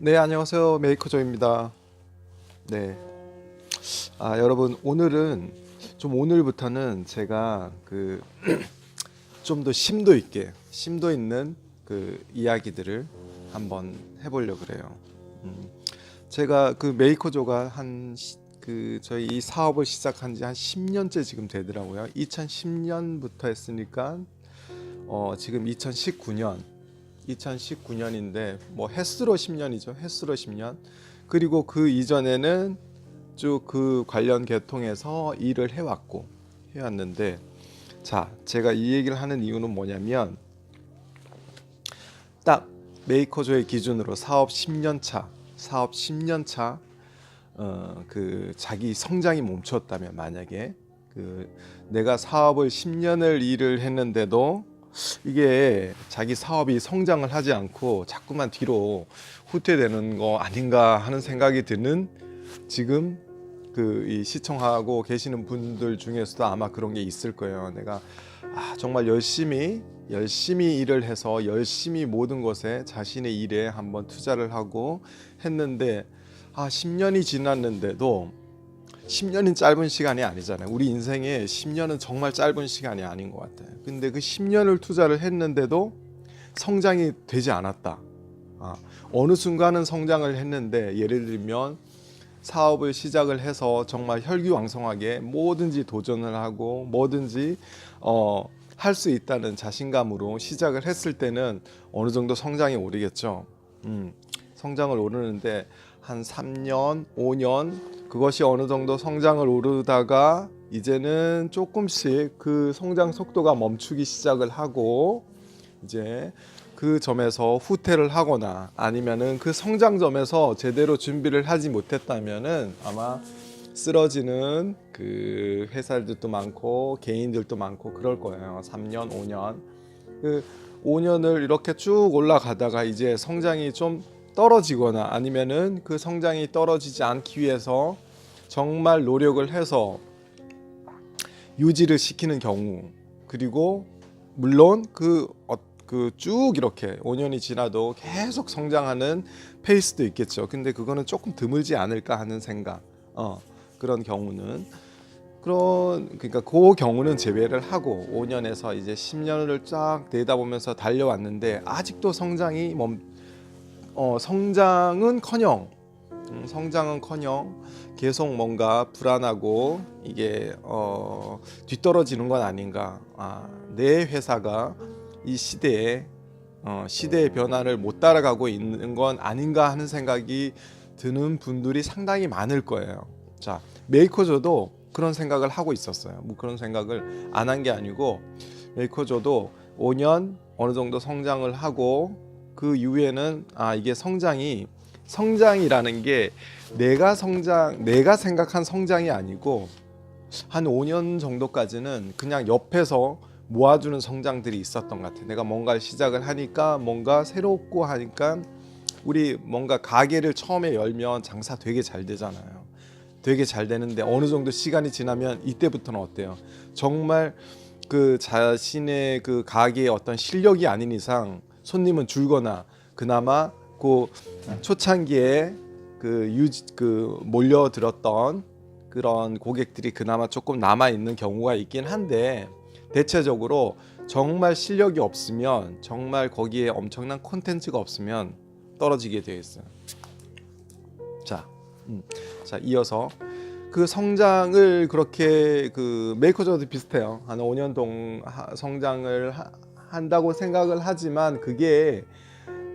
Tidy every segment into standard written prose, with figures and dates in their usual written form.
네, 안녕하세요. 메이커조입니다. 네. 여러분, 오늘부터는 제가 좀 더 심도 있는 이야기들을 한번 해보려고 그래요. 제가 메이커조가 저희 이 사업을 시작한 지 한 10년째 지금 되더라고요. 2010년부터 했으니까, 지금 2019년인데 뭐 햇수로 10년이죠. 햇수로 10년. 그리고 그 이전에는 쭉 그 관련 계통에서 일을 해왔는데, 자, 제가 이 얘기를 하는 이유는 뭐냐면, 딱 메이커조의 기준으로 사업 10년 차 자기 성장이 멈췄다면, 만약에 내가 사업을 10년을 일을 했는데도 이게 자기 사업이 성장을 하지 않고 자꾸만 뒤로 후퇴되는 거 아닌가 하는 생각이 드는, 지금 이 시청하고 계시는 분들 중에서도 아마 그런 게 있을 거예요. 내가 정말 열심히 일을 해서 열심히 모든 것에 자신의 일에 한번 투자를 하고 했는데, 10년이 지났는데도 10년은 짧은 시간이 아니잖아요. 우리 인생에 10년은 정말 짧은 시간이 아닌 것 같아요. 근데 그 10년을 투자를 했는데도 성장이 되지 않았다. 어느 순간은 성장을 했는데, 예를 들면 사업을 시작을 해서 정말 혈기왕성하게 뭐든지 도전을 하고 뭐든지 할 수 있다는 자신감으로 시작을 했을 때는 어느 정도 성장이 오르겠죠. 성장을 오르는데 한 3년, 5년 그것이 어느 정도 성장을 오르다가 이제는 조금씩 그 성장 속도가 멈추기 시작을 하고, 이제 그 점에서 후퇴를 하거나 아니면은 그 성장점에서 제대로 준비를 하지 못했다면은 아마 쓰러지는 그 회사들도 많고 개인들도 많고 그럴 거예요. 3년, 5년. 5년을 이렇게 쭉 올라가다가 이제 성장이 좀 떨어지거나 아니면은 그 성장이 떨어지지 않기 위해서 정말 노력을 해서 유지를 시키는 경우, 그리고 물론 쭉 이렇게 5년이 지나도 계속 성장하는 페이스도 있겠죠. 근데 그거는 조금 드물지 않을까 하는 생각. 그런 경우는 그러니까 그 경우는 제외를 하고 5년에서 이제 10년을 쫙 내다보면서 달려왔는데 아직도 성장은커녕 계속 뭔가 불안하고 이게 뒤떨어지는 건 아닌가. 내 회사가 이 시대의 변화를 못 따라가고 있는 건 아닌가 하는 생각이 드는 분들이 상당히 많을 거예요. 자, 메이커조도 그런 생각을 하고 있었어요. 뭐 그런 생각을 안 한 게 아니고, 메이커조도 5년 어느 정도 성장을 하고 그 이후에는 이게 성장이라는 게 내가 생각한 성장이 아니고, 한 5년 정도까지는 그냥 옆에서 모아주는 성장들이 있었던 것 같아요. 내가 뭔가를 시작을 하니까 뭔가 새롭고 하니까, 우리 뭔가 가게를 처음에 열면 장사 되게 잘 되잖아요. 되게 잘 되는데 어느 정도 시간이 지나면 이때부터는 어때요? 정말 그 자신의 그 가게의 어떤 실력이 아닌 이상 손님은 줄거나, 그나마 그 초창기에 몰려들었던 그런 고객들이 그나마 조금 남아 있는 경우가 있긴 한데, 대체적으로 정말 실력이 없으면, 정말 거기에 엄청난 콘텐츠가 없으면 떨어지게 되어 있어요. 자, 이어서 그 성장을 그렇게 메이커조도 비슷해요. 한 5년 동안 성장을 한다고 생각을 하지만, 그게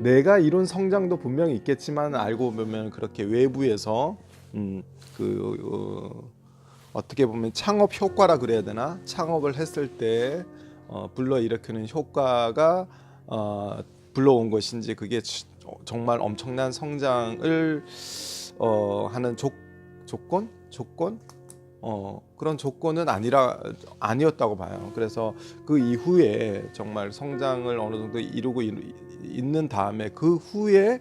내가 이룬 성장도 분명히 있겠지만, 알고 보면 그렇게 외부에서 어떻게 보면 창업 효과라 그래야 되나? 창업을 했을 때 불러일으키는 효과가 불러온 것인지, 그게 정말 엄청난 성장을 하는 조건? 그런 조건은 아니었다고 봐요. 그래서 그 이후에 정말 성장을 어느 정도 이루고 있는 다음에, 그 후에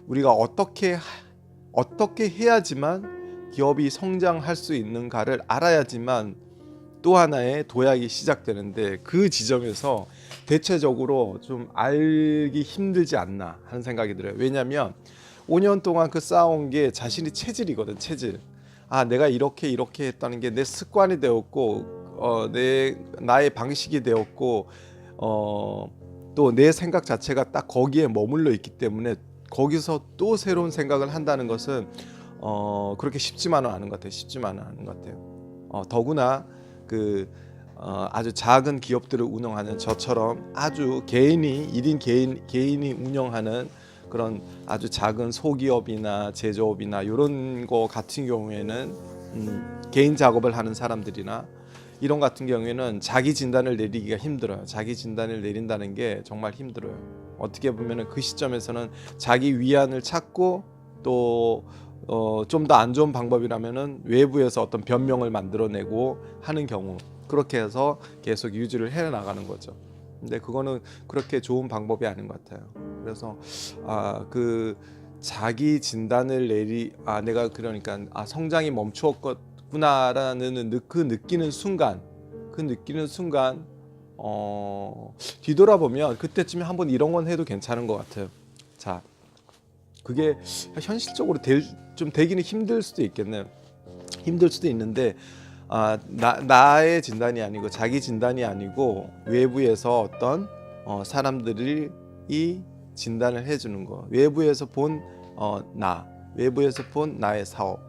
우리가 어떻게 해야지만 기업이 성장할 수 있는가를 알아야지만 또 하나의 도약이 시작되는데, 그 지점에서 대체적으로 좀 알기 힘들지 않나 하는 생각이 들어요. 왜냐하면 5년 동안 그 쌓아온 게 자신이 체질이거든. 체질. 아, 내가 이렇게 했다는 게 내 습관이 되었고, 나의 방식이 되었고, 또 내 생각 자체가 딱 거기에 머물러 있기 때문에 거기서 또 새로운 생각을 한다는 것은 그렇게 쉽지만은 않은 것 같아요. 쉽지만은 않은 것 같아요. 더구나 아주 작은 기업들을 운영하는 저처럼 아주 개인이 1인 개인이 운영하는 그런 아주 작은 소기업이나 제조업이나 이런 거 같은 경우에는 개인 작업을 하는 사람들이나 이런 같은 경우에는 자기 진단을 내리기가 힘들어요. 자기 진단을 내린다는 게 정말 힘들어요. 어떻게 보면은 그 시점에서는 자기 위안을 찾고 또 좀 더 안 좋은 방법이라면은 외부에서 어떤 변명을 만들어내고 하는 경우, 그렇게 해서 계속 유지를 해 나가는 거죠. 근데 그거는 그렇게 좋은 방법이 아닌 것 같아요. 그래서 자기 진단을 내가 그러니까 성장이 멈추었구나라는 그 느끼는 순간 뒤돌아보면 그때쯤에 한번 이런 건 해도 괜찮은 것 같아요. 자, 그게 현실적으로 좀 되기는 힘들 수도 있겠네요. 힘들 수도 있는데 나의 진단이 아니고 자기 진단이 아니고 외부에서 어떤 사람들이 이 진단을 해주는 거, 외부에서 본 외부에서 본 나의 사업,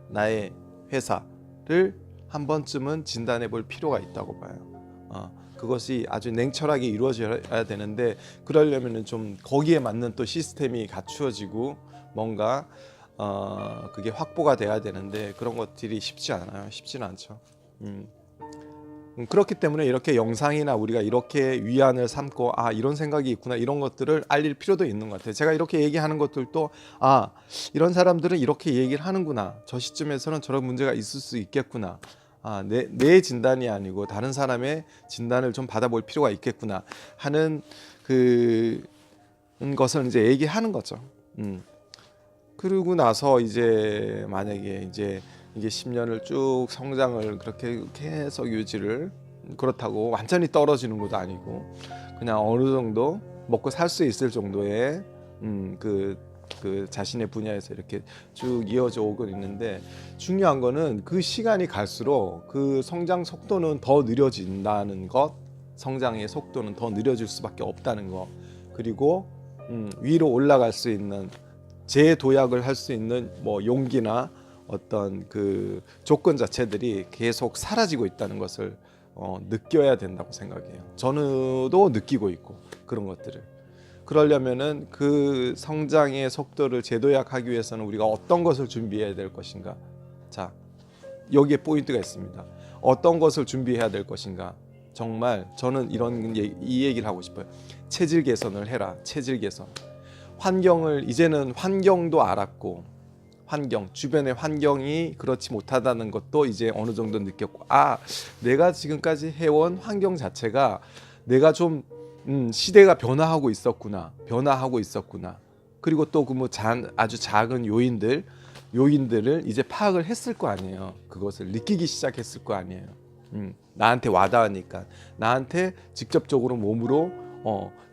나의 회사를 한 번쯤은 진단해 볼 필요가 있다고 봐요. 그것이 아주 냉철하게 이루어져야 되는데, 그러려면은 좀 거기에 맞는 또 시스템이 갖추어지고 뭔가 그게 확보가 돼야 되는데 그런 것들이 쉽지 않아요. 쉽지는 않죠. 그렇기 때문에 이렇게 영상이나 우리가 이렇게 위안을 삼고 이런 생각이 있구나, 이런 것들을 알릴 필요도 있는 것 같아요. 제가 이렇게 얘기하는 것들도 이런 사람들은 이렇게 얘기를 하는구나, 저 시점에서는 저런 문제가 있을 수 있겠구나, 내 진단이 아니고 다른 사람의 진단을 좀 받아볼 필요가 있겠구나 하는 것을 이제 얘기하는 거죠. 그러고 나서 이제 만약에 이제 이게 10년을 쭉 성장을 그렇게 계속 유지를, 그렇다고 완전히 떨어지는 것도 아니고 그냥 어느 정도 먹고 살 수 있을 정도의 그 자신의 분야에서 이렇게 쭉 이어져 오고 있는데, 중요한 거는 그 시간이 갈수록 그 성장 속도는 더 느려진다는 것, 성장의 속도는 더 느려질 수밖에 없다는 것, 그리고 위로 올라갈 수 있는, 재도약을 할 수 있는 뭐 용기나 어떤 그 조건 자체들이 계속 사라지고 있다는 것을 느껴야 된다고 생각해요. 저도 느끼고 있고 그런 것들을. 그러려면은 그 성장의 속도를 재도약하기 위해서는 우리가 어떤 것을 준비해야 될 것인가? 자, 여기에 포인트가 있습니다. 어떤 것을 준비해야 될 것인가? 정말 저는 이 얘기를 하고 싶어요. 체질 개선을 해라. 체질 개선. 이제는 환경도 알았고, 주변의 환경이 그렇지 못하다는 것도 이제 어느 정도 느꼈고, 내가 지금까지 해온 환경 자체가 내가 좀 시대가 변화하고 있었구나. 그리고 또 아주 작은 요인들을 이제 파악을 했을 거 아니에요. 그것을 느끼기 시작했을 거 아니에요. 나한테 와닿으니까, 나한테 직접적으로 몸으로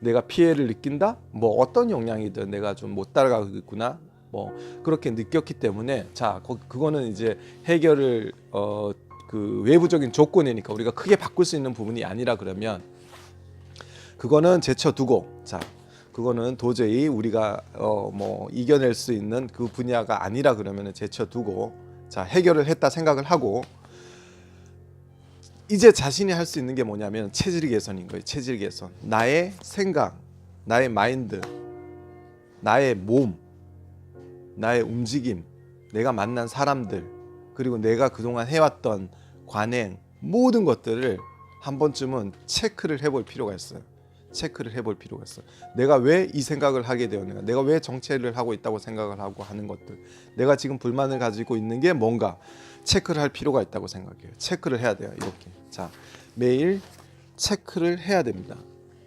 내가 피해를 느낀다? 뭐 어떤 영향이든 내가 좀 못 따라가고 있구나. 뭐 그렇게 느꼈기 때문에, 자, 그거는 이제 해결을 그 외부적인 조건이니까 우리가 크게 바꿀 수 있는 부분이 아니라 그러면 그거는 제쳐두고, 자, 그거는 도저히 우리가 뭐 이겨낼 수 있는 그 분야가 아니라 그러면 제쳐두고, 자, 해결을 했다 생각을 하고, 이제 자신이 할 수 있는 게 뭐냐면 체질 개선인 거예요. 체질 개선. 나의 생각, 나의 마인드, 나의 몸, 나의 움직임, 내가 만난 사람들, 그리고 내가 그동안 해왔던 관행, 모든 것들을 한 번쯤은 체크를 해볼 필요가 있어요. 내가 왜 이 생각을 하게 되었는가, 내가 왜 정체를 하고 있다고 생각을 하고 하는 것들, 내가 지금 불만을 가지고 있는 게 뭔가 체크를 할 필요가 있다고 생각해요. 체크를 해야 돼요. 이렇게. 자, 매일 체크를 해야 됩니다.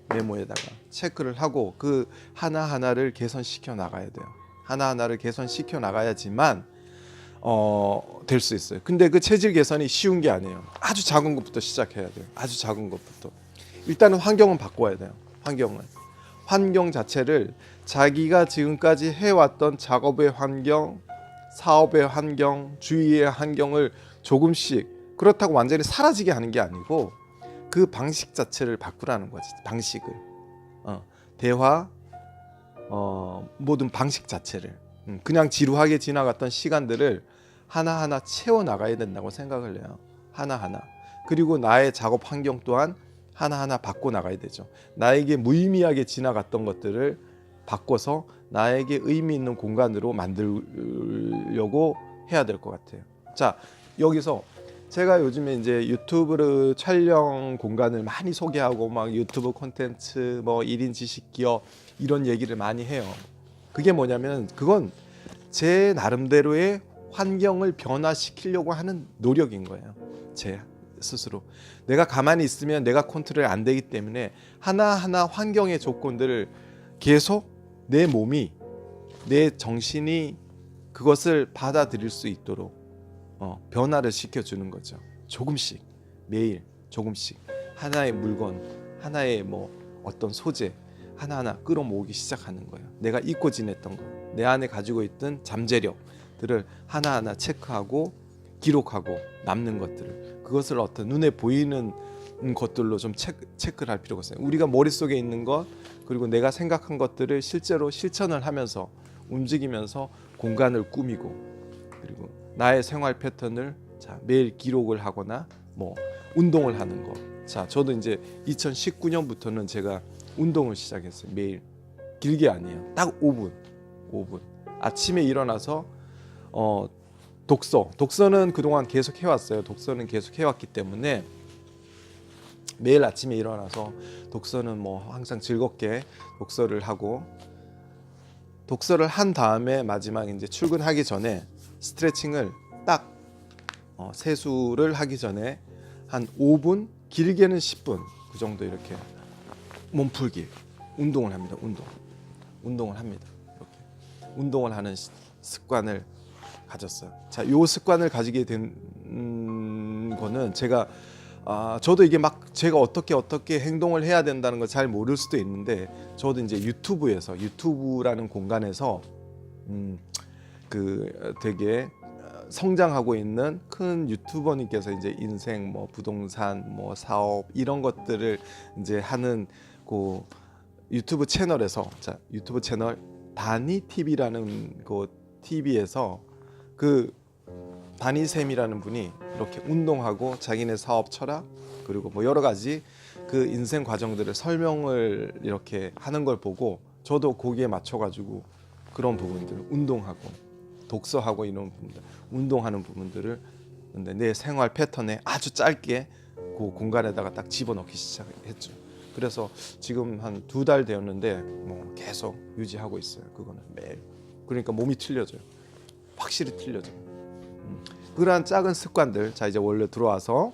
메모에다가 체크를 하고 그 하나하나를 개선시켜 나가야 돼요. 하나하나를 개선시켜 나가야지만 될 수 있어요. 근데 그 체질 개선이 쉬운 게 아니에요. 아주 작은 것부터 시작해야 돼요. 아주 작은 것부터. 일단은 환경은 바꿔야 돼요. 환경 자체를 자기가 지금까지 해왔던 작업의 환경, 사업의 환경, 주위의 환경을 조금씩, 그렇다고 완전히 사라지게 하는 게 아니고 그 방식 자체를 바꾸라는 거지. 방식을 대화, 모든 방식 자체를 그냥 지루하게 지나갔던 시간들을 하나하나 채워 나가야 된다고 생각을 해요. 하나하나. 그리고 나의 작업 환경 또한 하나하나 바꿔 나가야 되죠. 나에게 무의미하게 지나갔던 것들을 바꿔서 나에게 의미 있는 공간으로 만들려고 해야 될 것 같아요. 자, 여기서 제가 요즘에 이제 유튜브를 촬영 공간을 많이 소개하고 막 유튜브 콘텐츠 뭐 1인 지식 기업 이런 얘기를 많이 해요. 그게 뭐냐면 그건 제 나름대로의 환경을 변화시키려고 하는 노력인 거예요. 제 스스로. 내가 가만히 있으면 내가 컨트롤 안 되기 때문에 하나하나 환경의 조건들을 계속 내 몸이, 내 정신이 그것을 받아들일 수 있도록 변화를 시켜주는 거죠. 조금씩, 매일 조금씩 하나의 물건, 하나의 뭐 어떤 소재 하나하나 끌어모으기 시작하는 거예요. 내가 잊고 지냈던 거, 내 안에 가지고 있던 잠재력들을 하나하나 체크하고 기록하고 남는 것들을, 그것을 어떤 눈에 보이는 것들로 좀 체크를 할 필요가 있어요. 우리가 머릿속에 있는 것, 그리고 내가 생각한 것들을 실제로 실천을 하면서 움직이면서 공간을 꾸미고, 그리고 나의 생활 패턴을 매일 기록을 하거나 뭐 운동을 하는 거. 자, 저도 이제 2019년부터는 제가 운동을 시작했어요. 매일. 길게 아니에요. 딱 5분. 아침에 일어나서 독서는 그동안 계속 해왔어요. 독서는 계속 해왔기 때문에 매일 아침에 일어나서 독서는 뭐 항상 즐겁게 독서를 하고, 독서를 한 다음에 마지막 이제 출근하기 전에 스트레칭을 딱 세수를 하기 전에 한 5분, 길게는 10분 그 정도 이렇게 몸풀기 운동을 합니다. 운동을 합니다. 이렇게 운동을 하는 습관을 가졌어요. 자, 요 습관을 가지게 된 거는 제가 저도 이게 막 제가 어떻게 행동을 해야 된다는 걸 잘 모를 수도 있는데, 저도 이제 유튜브라는 공간에서 그 되게 성장하고 있는 큰 유튜버님께서 이제 인생 뭐 부동산 뭐 사업 이런 것들을 이제 하는 그 유튜브 채널에서, 자, 유튜브 채널 다니 TV라는 그 TV에서 그 다니쌤이라는 분이 이렇게 운동하고 자기네 사업 철학, 그리고 뭐 여러 가지 그 인생 과정들을 설명을 이렇게 하는 걸 보고 저도 거기에 맞춰 가지고 그런 부분들을 운동하고 독서하고 이런 부분들, 운동하는 부분들을 근데 내 생활 패턴에 아주 짧게 그 공간에다가 딱 집어넣기 시작했죠. 그래서 지금 한 2달 되었는데 뭐 계속 유지하고 있어요. 그거는 매일. 그러니까 몸이 틀려져요. 확실히 틀려져요. 그러한 작은 습관들, 자 이제 원래 들어와서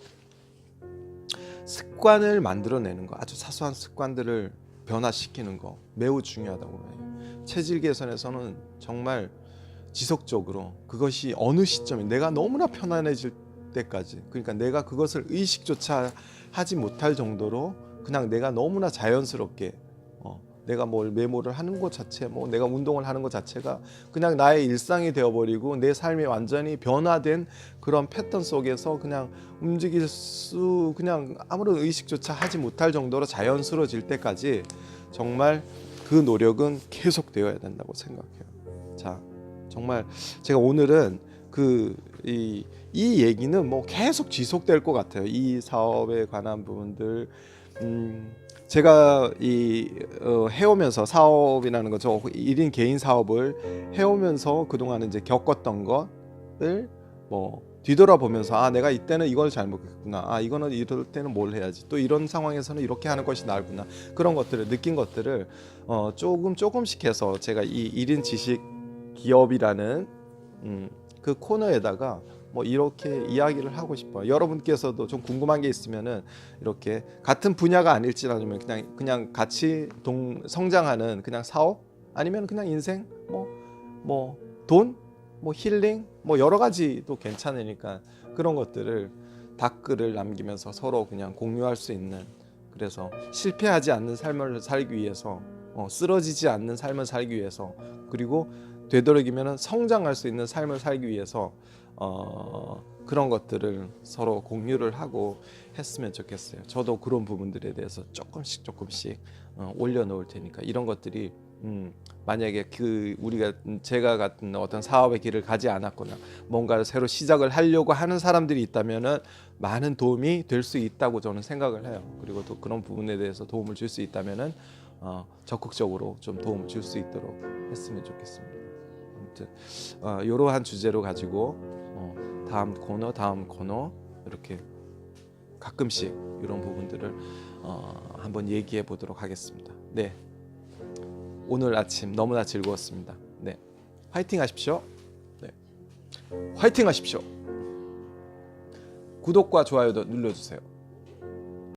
습관을 만들어내는 거, 아주 사소한 습관들을 변화시키는 거 매우 중요하다고 봐요. 체질 개선에서는 정말 지속적으로 그것이 어느 시점에 내가 너무나 편안해질 때까지, 그러니까 내가 그것을 의식조차 하지 못할 정도로 그냥 내가 너무나 자연스럽게 내가 뭘 메모를 하는 것 자체, 뭐 내가 운동을 하는 것 자체가 그냥 나의 일상이 되어버리고 내 삶이 완전히 변화된 그런 패턴 속에서 그냥 움직일 수, 그냥 아무런 의식조차 하지 못할 정도로 자연스러워질 때까지 정말 그 노력은 계속되어야 된다고 생각해요. 자, 정말 제가 오늘은 이 얘기는 뭐 계속 지속될 것 같아요. 이 사업에 관한 부분들. 제가 해오면서 사업이라는 거, 저 1인 개인 사업을 해오면서 그동안 이제 겪었던 것을 뭐 뒤돌아보면서 내가 이때는 이걸 잘못했구나, 이거는 이럴 때는 뭘 해야지, 또 이런 상황에서는 이렇게 하는 것이 나을구나, 그런 것들을 느낀 것들을 조금씩 해서 제가 이 1인 지식 기업이라는 그 코너에다가 뭐 이렇게 이야기를 하고 싶어요. 여러분께서도 좀 궁금한 게 있으면은 이렇게 같은 분야가 아닐지라도 그냥 같이 성장하는 그냥 사업, 아니면 그냥 인생 뭐 돈, 뭐 힐링, 뭐 여러 가지도 괜찮으니까 그런 것들을 댓글을 남기면서 서로 그냥 공유할 수 있는, 그래서 실패하지 않는 삶을 살기 위해서 쓰러지지 않는 삶을 살기 위해서, 그리고 되도록이면 성장할 수 있는 삶을 살기 위해서 그런 것들을 서로 공유를 하고 했으면 좋겠어요. 저도 그런 부분들에 대해서 조금씩 올려놓을 테니까, 이런 것들이 만약에 제가 같은 어떤 사업의 길을 가지 않았거나 뭔가를 새로 시작을 하려고 하는 사람들이 있다면은 많은 도움이 될 수 있다고 저는 생각을 해요. 그리고 또 그런 부분에 대해서 도움을 줄 수 있다면은 적극적으로 좀 도움을 줄 수 있도록 했으면 좋겠습니다. 아무튼 이러한 주제로 가지고 다음 코너 이렇게 가끔씩 이런 부분들을 한번 얘기해 보도록 하겠습니다. 네, 오늘 아침 너무나 즐거웠습니다. 네, 화이팅 하십시오. 네, 화이팅 하십시오. 구독과 좋아요도 눌러주세요.